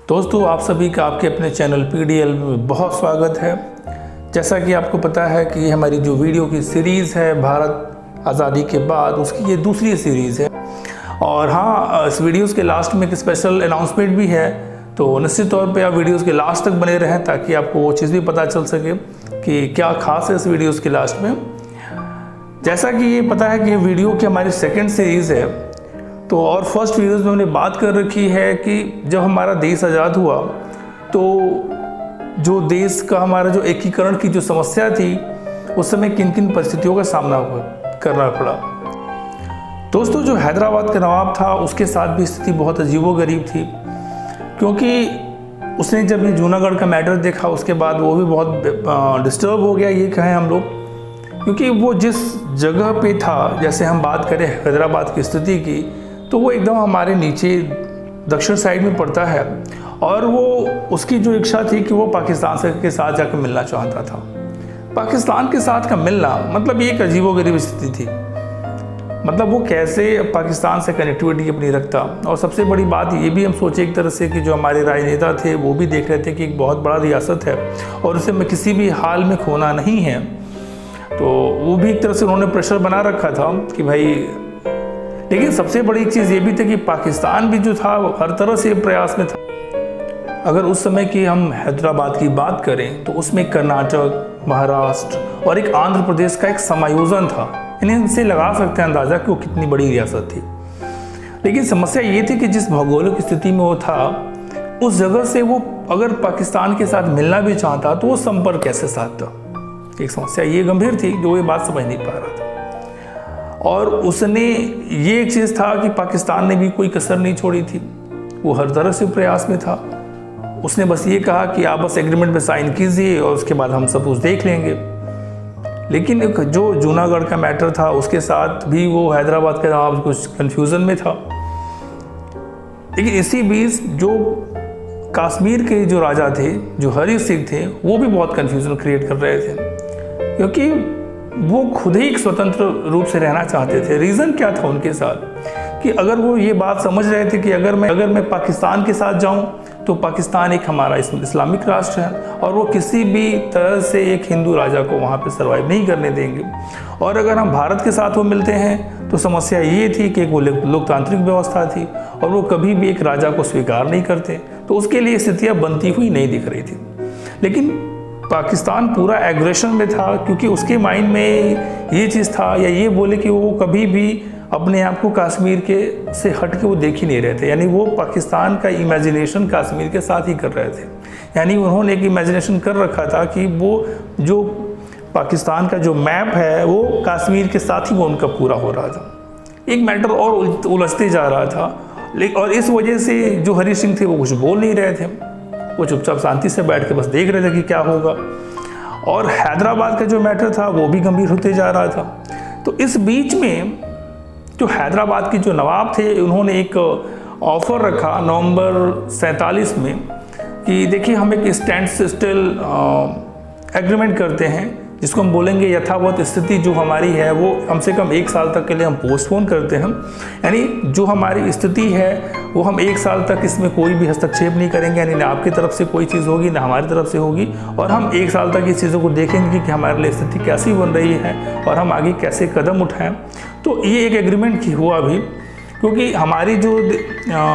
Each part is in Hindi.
दोस्तों, आप सभी का आपके अपने चैनल PDL में बहुत स्वागत है। जैसा कि आपको पता है कि हमारी जो वीडियो की सीरीज़ है भारत आज़ादी के बाद, उसकी ये दूसरी सीरीज़ है। और हाँ, इस वीडियोज़ के लास्ट में एक स्पेशल अनाउंसमेंट भी है, तो निश्चित तौर पे आप वीडियोज़ के लास्ट तक बने रहें ताकि आपको वो चीज़ भी पता चल सके कि क्या खास है इस वीडियोज़ के लास्ट में। जैसा कि ये पता है कि ये वीडियो की हमारी सेकेंड सीरीज़ है, तो और फर्स्ट वीडियोज़ में हमने बात कर रखी है कि जब हमारा देश आज़ाद हुआ तो जो देश का हमारा जो एकीकरण की जो समस्या थी, उस समय किन किन परिस्थितियों का सामना करना पड़ा। दोस्तों, जो हैदराबाद का नवाब था उसके साथ भी स्थिति बहुत अजीबोगरीब थी, क्योंकि उसने जब ये जूनागढ़ का मैटर देखा उसके बाद वो भी बहुत डिस्टर्ब हो गया, ये कहें हम लोग, क्योंकि वो जिस जगह पे था, जैसे हम बात करें हैदराबाद की स्थिति की, तो वो एकदम हमारे नीचे दक्षिण साइड में पड़ता है। और वो उसकी जो इच्छा थी कि वो पाकिस्तान के साथ जाकर मिलना चाहता था। पाकिस्तान के साथ का मिलना मतलब ये एक अजीबोगरीब स्थिति थी। मतलब वो कैसे पाकिस्तान से कनेक्टिविटी अपनी रखता। और सबसे बड़ी बात ये भी हम सोचे एक तरह से कि जो हमारे राजनेता थे वो भी देख रहे थे कि एक बहुत बड़ा रियासत है और उसे में किसी भी हाल में खोना नहीं है, तो वो भी एक तरह से उन्होंने प्रेशर बना रखा था कि भाई। लेकिन सबसे बड़ी चीज़ ये भी थी कि पाकिस्तान भी जो था वो हर तरह से प्रयास में था। अगर उस समय की हम हैदराबाद की बात करें तो उसमें कर्नाटक, महाराष्ट्र और एक आंध्र प्रदेश का एक समायोजन था। इनसे लगा सकते हैं अंदाज़ा कि वो कितनी बड़ी रियासत थी। लेकिन समस्या ये थी कि जिस भौगोलिक स्थिति में वो था, उस जगह से वो अगर पाकिस्तान के साथ मिलना भी चाहता तो वो संपर्क कैसे साधता। एक समस्या ये गंभीर थी जो ये बात समझ नहीं पा रहा था। और उसने ये एक चीज़ था कि पाकिस्तान ने भी कोई कसर नहीं छोड़ी थी, वो हर तरह से प्रयास में था। उसने बस ये कहा कि आप बस एग्रीमेंट पे साइन कीजिए और उसके बाद हम सब कुछ देख लेंगे। लेकिन जो जूनागढ़ का मैटर था उसके साथ भी वो हैदराबाद के नवाब कुछ कन्फ्यूज़न में था। लेकिन इसी बीच जो कश्मीर के जो राजा थे, जो हरी सिंह थे, वो भी बहुत कन्फ्यूज़न क्रिएट कर रहे थे, क्योंकि वो खुद ही एक स्वतंत्र रूप से रहना चाहते थे। रीज़न क्या था उनके साथ कि अगर वो ये बात समझ रहे थे कि अगर मैं पाकिस्तान के साथ जाऊं तो पाकिस्तान एक हमारा इस्लामिक राष्ट्र है और वो किसी भी तरह से एक हिंदू राजा को वहाँ पे सर्वाइव नहीं करने देंगे। और अगर हम भारत के साथ वो मिलते हैं तो समस्या ये थी कि वो लोकतांत्रिक व्यवस्था थी और वो कभी भी एक राजा को स्वीकार नहीं करते, तो उसके लिए स्थितियाँ बनती हुई नहीं दिख रही थी। लेकिन पाकिस्तान पूरा एग्रेशन में था, क्योंकि उसके माइंड में ये चीज़ था, या ये बोले कि वो कभी भी अपने आप को कश्मीर के से हट के वो देख ही नहीं रहे थे। यानी वो पाकिस्तान का इमेजिनेशन कश्मीर के साथ ही कर रहे थे। यानी उन्होंने एक इमेजिनेशन कर रखा था कि वो जो पाकिस्तान का जो मैप है वो कश्मीर के साथ ही वो उनका पूरा हो रहा था। एक मैटर और उलझते जा रहा था। लेकिन और इस वजह से जो हरी सिंह थे वो कुछ बोल नहीं रहे थे, वो चुपचाप शांति से बैठ के बस देख रहे थे कि क्या होगा। और हैदराबाद का जो मैटर था वो भी गंभीर होते जा रहा था। तो इस बीच में जो हैदराबाद के जो नवाब थे, उन्होंने एक ऑफ़र रखा नवंबर 47 में कि देखिए हम एक स्टैंड स्टिल एग्रीमेंट करते हैं, जिसको हम बोलेंगे यथावत स्थिति जो हमारी है वो कम से कम 1 साल तक के लिए हम पोस्टपोन करते हैं। यानी जो हमारी स्थिति है वो हम 1 साल तक इसमें कोई भी हस्तक्षेप नहीं करेंगे, यानी ना आपकी तरफ से कोई चीज़ होगी ना हमारी तरफ से होगी, और हम 1 साल तक इस चीज़ों को देखेंगे कि हमारे लिए स्थिति कैसी बन रही है और हम आगे कैसे कदम उठाएं। तो ये एक एग्रीमेंट की हुआ भी, क्योंकि हमारी जो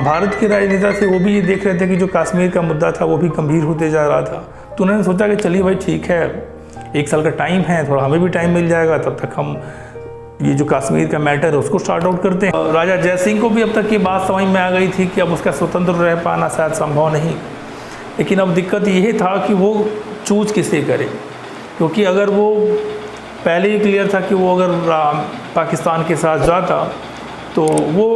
भारत के राजनेता थे वो भी ये देख रहे थे कि जो कश्मीर का मुद्दा था वो भी गंभीर होते जा रहा था। तो उन्होंने सोचा कि चलिए भाई ठीक है, 1 साल का टाइम है, थोड़ा हमें भी टाइम मिल जाएगा, तब तक हम ये जो कश्मीर का मैटर है उसको स्टार्ट आउट करते हैं। राजा जय सिंह को भी अब तक ये बात समझ में आ गई थी कि अब उसका स्वतंत्र रह पाना शायद संभव नहीं। लेकिन अब दिक्कत ये था कि वो चूज किसे करे, क्योंकि अगर वो पहले ही क्लियर था कि वो अगर पाकिस्तान के साथ जाता तो वो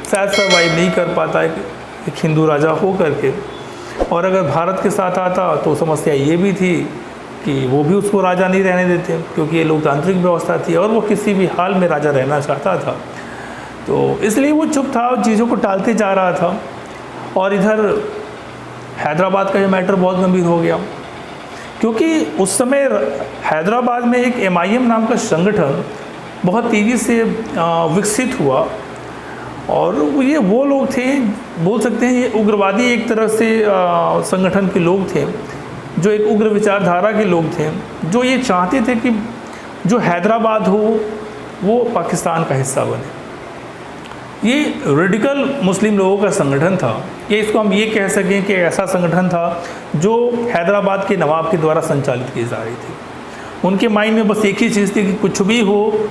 शायद सर्वाइव नहीं कर पाता एक हिंदू राजा हो करके, और अगर भारत के साथ आता तो समस्या ये भी थी कि वो भी उसको राजा नहीं रहने देते, क्योंकि ये लोकतांत्रिक व्यवस्था थी और वो किसी भी हाल में राजा रहना चाहता था। तो इसलिए वो चुप था, चीज़ों को टालते जा रहा था। और इधर हैदराबाद का ये मैटर बहुत गंभीर हो गया, क्योंकि उस समय हैदराबाद में एक MIM नाम का संगठन बहुत तेज़ी से विकसित हुआ और ये वो लोग थे, बोल सकते हैं ये उग्रवादी एक तरह से संगठन के लोग थे, जो एक उग्र विचारधारा के लोग थे, जो ये चाहते थे कि जो हैदराबाद हो वो पाकिस्तान का हिस्सा बने। ये रेडिकल मुस्लिम लोगों का संगठन था, ये इसको हम ये कह सकें कि ऐसा संगठन था जो हैदराबाद के नवाब के द्वारा संचालित की जा रही थी। उनके माइंड में बस एक ही चीज़ थी कि कुछ भी हो,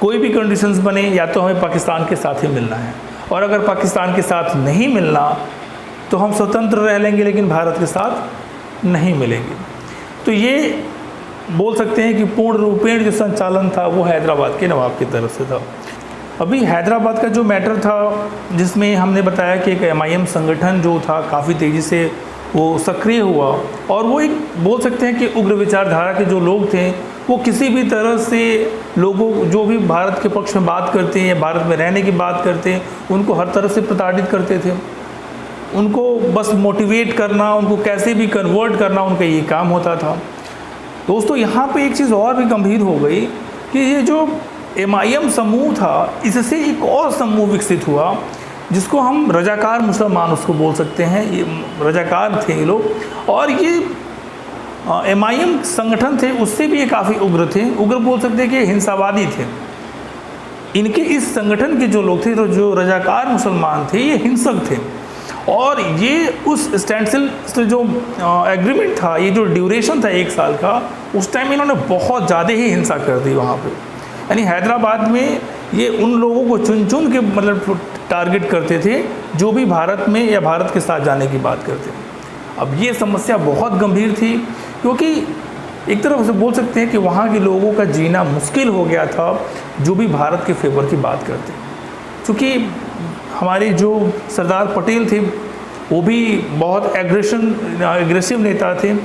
कोई भी कंडीशंस बने, या तो हमें पाकिस्तान के साथ ही मिलना है, और अगर पाकिस्तान के साथ नहीं मिलना तो हम स्वतंत्र रह लेंगे लेकिन भारत के साथ नहीं मिलेंगे। तो ये बोल सकते हैं कि पूर्ण रूपेण जो संचालन था वो हैदराबाद के नवाब की तरफ से था। अभी हैदराबाद का जो मैटर था, जिसमें हमने बताया कि एक MIM संगठन जो था काफ़ी तेज़ी से वो सक्रिय हुआ, और वो एक बोल सकते हैं कि उग्र विचारधारा के जो लोग थे वो किसी भी तरह से लोगों जो भी भारत के पक्ष में बात करते हैं या भारत में रहने की बात करते हैं उनको हर तरह से प्रताड़ित करते थे। उनको बस मोटिवेट करना, उनको कैसे भी कन्वर्ट करना उनका ये काम होता था। दोस्तों यहाँ पे एक चीज़ और भी गंभीर हो गई कि ये जो MIM समूह था, इससे एक और समूह विकसित हुआ जिसको हम रजाकार मुसलमान उसको बोल सकते हैं। ये रजाकार थे ये लोग, और ये MIM संगठन थे उससे भी ये काफ़ी उग्र थे। उग्र बोल सकते हैं कि हिंसावादी थे। इनके इस संगठन के जो लोग थे, तो जो रजाकार मुसलमान थे, ये हिंसक थे, और ये उस स्टैंडस्टिल से जो एग्रीमेंट था, ये जो ड्यूरेशन था 1 साल का, उस टाइम इन्होंने बहुत ज़्यादा ही हिंसा कर दी वहाँ पे। यानी हैदराबाद में ये उन लोगों को चुन चुन के मतलब टारगेट करते थे जो भी भारत में या भारत के साथ जाने की बात करते थे। अब ये समस्या बहुत गंभीर थी, क्योंकि एक तरफ से बोल सकते हैं कि वहाँ के लोगों का जीना मुश्किल हो गया था जो भी भारत के फेवर की बात करते। क्योंकि हमारे जो सरदार पटेल थे वो भी बहुत एग्रेसिव नेता थे,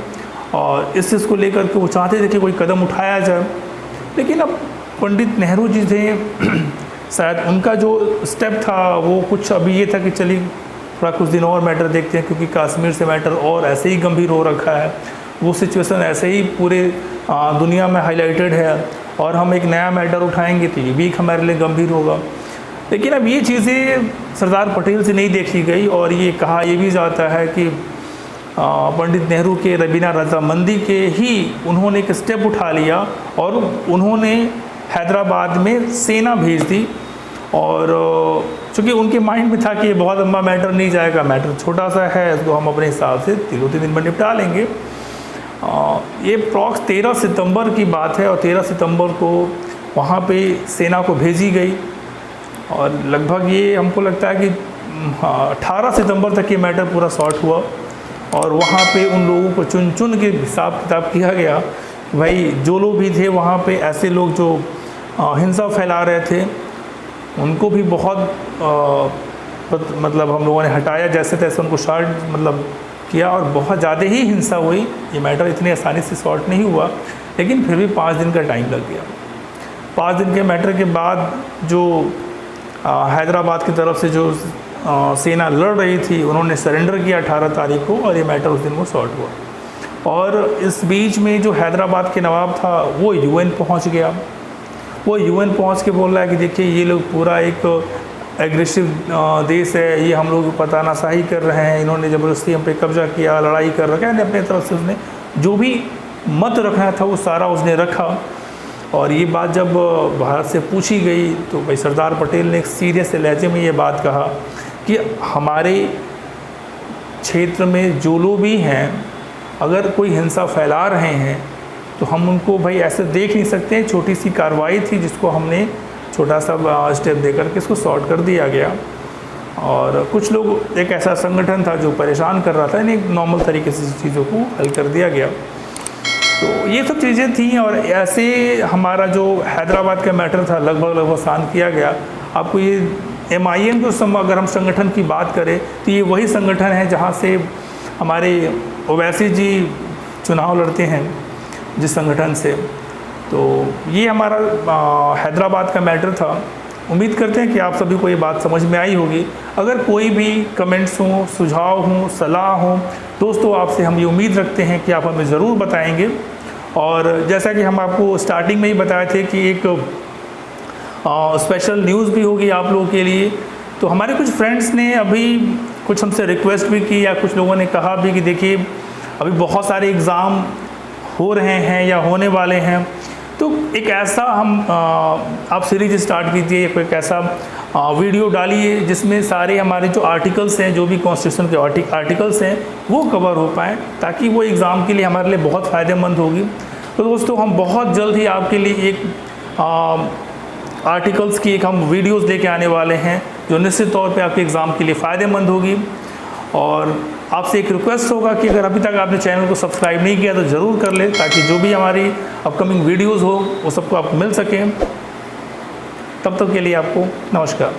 और इस चीज़ को लेकर के वो चाहते थे कि कोई कदम उठाया जाए। लेकिन अब पंडित नेहरू जी थे, शायद उनका जो स्टेप था वो कुछ अभी ये था कि चलिए थोड़ा कुछ दिन और मैटर देखते हैं, क्योंकि कश्मीर से मैटर और ऐसे ही गंभीर हो रखा है, वो सिचुएशन ऐसे ही पूरे दुनिया में हाईलाइटेड है, और हम एक नया मैटर उठाएंगे तो ये भी हमारे लिए गंभीर होगा। लेकिन अब ये चीज़ें सरदार पटेल से नहीं देखी गई, और ये कहा ये भी जाता है कि पंडित नेहरू के बिना रजामंदी के ही उन्होंने एक स्टेप उठा लिया, और उन्होंने हैदराबाद में सेना भेज दी। और चूँकि उनके माइंड में था कि ये बहुत लंबा मैटर नहीं जाएगा, मैटर छोटा सा है, इसको हम अपने हिसाब से 3 दिन में निपटा लेंगे। ये प्रॉक्स 13 सितंबर की बात है, और 13 सितंबर को वहाँ पे सेना को भेजी गई, और लगभग ये हमको लगता है कि 18 सितंबर तक ये मैटर पूरा सॉर्ट हुआ। और वहाँ पे उन लोगों को चुन चुन के हिसाब किताब किया गया। भाई जो लोग भी थे वहाँ पे, ऐसे लोग जो हिंसा फैला रहे थे, उनको भी बहुत मतलब हम लोगों ने हटाया, जैसे तैसे उनको शॉर्ट मतलब किया, और बहुत ज़्यादा ही हिंसा हुई। ये मैटर इतनी आसानी से सॉर्ट नहीं हुआ, लेकिन फिर भी 5 दिन का टाइम लग गया। 5 दिन के मैटर के बाद जो हैदराबाद की तरफ से जो सेना लड़ रही थी, उन्होंने सरेंडर किया 18 तारीख को, और ये मैटर उस दिन वो सॉर्ट हुआ। और इस बीच में जो हैदराबाद के नवाब था वो UN पहुंच गया। वो UN पहुंच के बोल रहा है कि देखिए ये लोग पूरा एक एग्रेसिव देश है, ये हम लोग पतानाशाही कर रहे हैं, इन्होंने ज़बरदस्ती हम पे कब्जा किया, लड़ाई कर रखा है। अपने तरफ से उसने जो भी मत रखना था वो सारा उसने रखा। और ये बात जब भारत से पूछी गई तो भाई सरदार पटेल ने एक सीरियस लहजे में ये बात कहा कि हमारे क्षेत्र में जो लोग भी हैं, अगर कोई हिंसा फैला रहे हैं तो हम उनको भाई ऐसे देख नहीं सकते। छोटी सी कार्रवाई थी जिसको हमने छोटा सा स्टेप देकर के इसको सॉर्ट कर दिया गया। और कुछ लोग, एक ऐसा संगठन था जो परेशान कर रहा था, यानी नॉर्मल तरीके से चीज़ों को हल कर दिया गया। तो ये सब चीज़ें थी, और ऐसे हमारा जो हैदराबाद का मैटर था लगभग शांत किया गया। आपको ये MIM जो अगर हम संगठन की बात करें तो ये वही संगठन है जहाँ से हमारे ओवैसी जी चुनाव लड़ते हैं, जिस संगठन से। तो ये हमारा हैदराबाद का मैटर था। उम्मीद करते हैं कि आप सभी को ये बात समझ में आई होगी। अगर कोई भी कमेंट्स हों, सुझाव हों, सलाह हों, दोस्तों आपसे हम ये उम्मीद रखते हैं कि आप हमें ज़रूर बताएंगे। और जैसा कि हम आपको स्टार्टिंग में ही बताए थे कि एक स्पेशल न्यूज़ भी होगी आप लोगों के लिए। तो हमारे कुछ फ्रेंड्स ने अभी कुछ हमसे रिक्वेस्ट भी की या कुछ लोगों ने कहा भी कि देखिए अभी बहुत सारे एग्ज़ाम हो रहे हैं या होने वाले हैं, तो एक ऐसा हम आप सीरीज स्टार्ट कीजिए, एक ऐसा वीडियो डालिए जिसमें सारे हमारे जो आर्टिकल्स हैं, जो भी कॉन्स्टिट्यूशन के आर्टिकल्स हैं वो कवर हो पाएँ, ताकि वो एग्ज़ाम के लिए हमारे लिए बहुत फ़ायदेमंद होगी। तो दोस्तों हम बहुत जल्द ही आपके लिए एक आर्टिकल्स की एक हम वीडियोस लेके आने वाले हैं जो निश्चित तौर पे आपके एग्ज़ाम के लिए फ़ायदेमंद होगी। और आपसे एक रिक्वेस्ट होगा कि अगर अभी तक आपने चैनल को सब्सक्राइब नहीं किया तो ज़रूर कर ले, ताकि जो भी हमारी अपकमिंग वीडियोस हो वो सबको आपको मिल सकें। तब तक के लिए आपको नमस्कार।